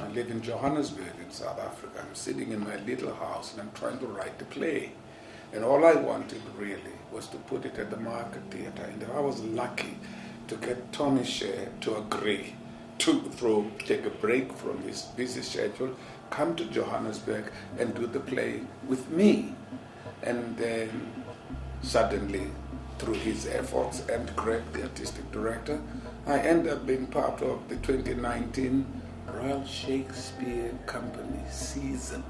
I live in Johannesburg in South Africa. I'm sitting in my little house and I'm trying to write the play. And all I wanted really was to put it at the Market Theatre. And if I was lucky to get Antony Sher to agree to take a break from his busy schedule, come to Johannesburg and do the play with me. And then suddenly, through his efforts and Greg, the artistic director, I end up being part of the 2019 Royal Shakespeare Company season.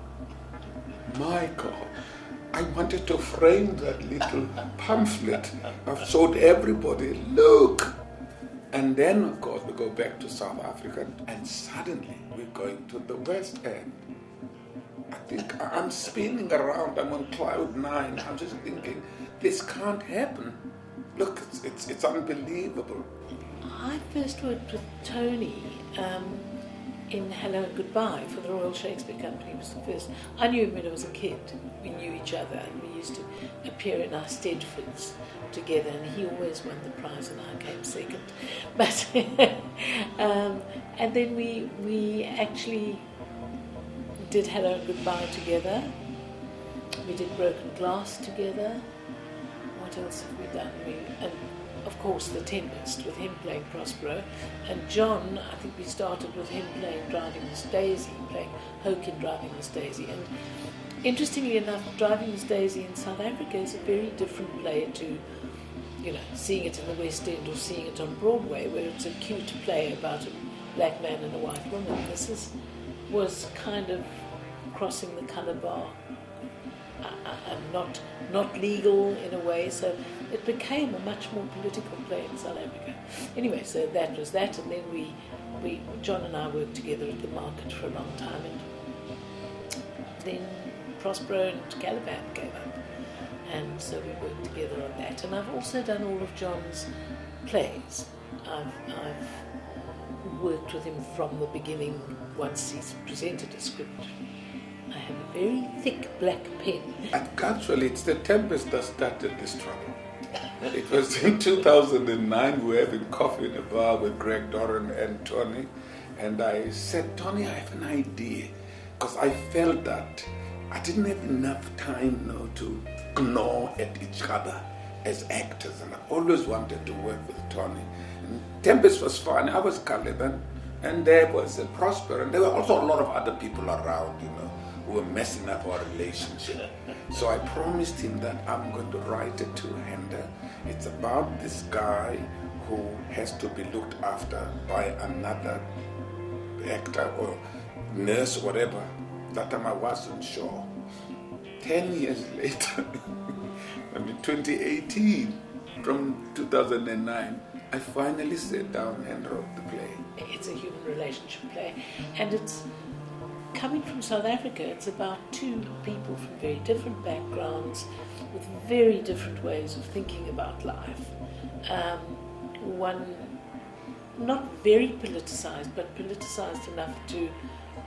My God, I wanted to frame that little pamphlet. I've showed everybody, look. And then, of course, we go back to South Africa, and suddenly we're going to the West End. I think I'm spinning around, I'm on cloud nine. I'm just thinking, this can't happen. Look, it's unbelievable. I first worked with Tony in Hello and Goodbye for the Royal Shakespeare Company. It was the first. I knew him when I was a kid. We knew each other and we used to appear in our Stedfords together, and he always won the prize and I came second. But and then we actually did Hello and Goodbye together. We did Broken Glass together. What else have we done? And of course, The Tempest, with him playing Prospero. And John, I think we started with him playing Driving Miss Daisy, playing Hoke in Driving Miss Daisy. And interestingly enough, Driving Miss Daisy in South Africa is a very different play to, seeing it in the West End or seeing it on Broadway, where it's a cute play about a black man and a white woman. This was kind of crossing the colour bar. Not legal in a way, so it became a much more political play in South Africa. Anyway, so that was that, and then we John and I worked together at the Market for a long time, and then Prospero and Caliban came up, and so we worked together on that. And I've also done all of John's plays. I've worked with him from the beginning once he's presented a script. I have a very thick black pen. Actually, it's The Tempest that started this trouble. It was in 2009, we were having coffee in a bar with Greg Doran and Tony, and I said, Tony, I have an idea, because I felt that I didn't have enough time to gnaw at each other as actors, and I always wanted to work with Tony. And Tempest was fun. I was Caliban, and there was a Prosper, and there were also a lot of other people around, who were messing up our relationship. So I promised him that I'm going to write a two-hander. It's about this guy who has to be looked after by another actor or nurse or whatever. That time I wasn't sure. 10 years later, 2018, from 2009, I finally sat down and wrote the play. It's a human relationship play, and it's coming from South Africa. It's about two people from very different backgrounds with very different ways of thinking about life. One not very politicized, but politicized enough to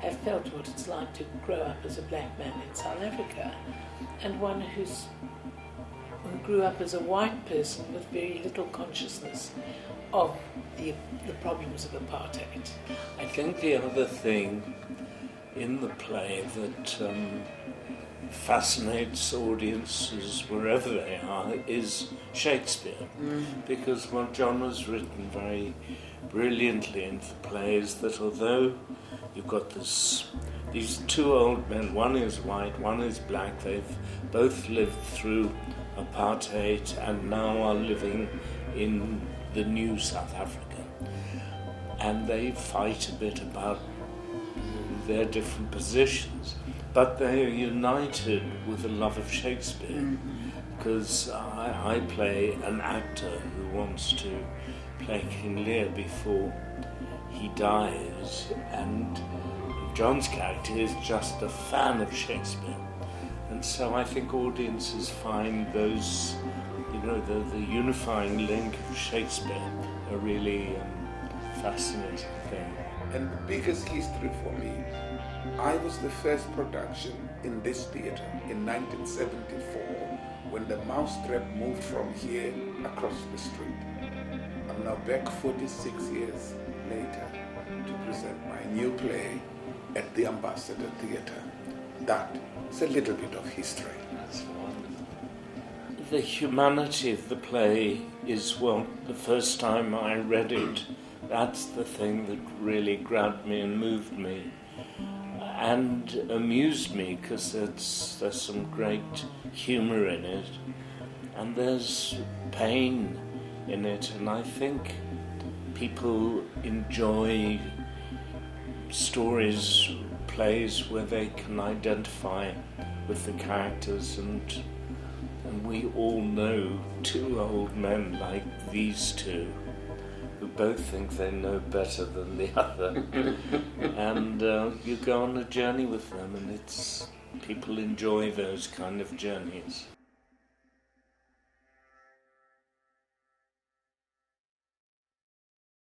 have felt what it's like to grow up as a black man in South Africa, and one who grew up as a white person with very little consciousness of the problems of apartheid. I think the other thing in the play that fascinates audiences wherever they are is Shakespeare, because what John has written very brilliantly in the play is that although you've got these two old men, one is white, one is black, they've both lived through apartheid and now are living in the new South Africa, and they fight a bit about their different positions, but they are united with a love of Shakespeare, because I play an actor who wants to play King Lear before he dies, and John's character is just a fan of Shakespeare, and so I think audiences find those, the unifying link of Shakespeare a really fascinating thing. And the biggest history for me, I was the first production in this theatre in 1974 when the Mousetrap moved from here across the street. I'm now back 46 years later to present my new play, at the Ambassador Theatre. That's a little bit of history. That's wonderful. The humanity of the play is the first time I read it, that's the thing that really grabbed me and moved me and amused me, because there's some great humour in it and there's pain in it, and I think people enjoy stories, plays where they can identify with the characters, and we all know two old men like these two who both think they know better than the other, and you go on a journey with them, and people enjoy those kind of journeys.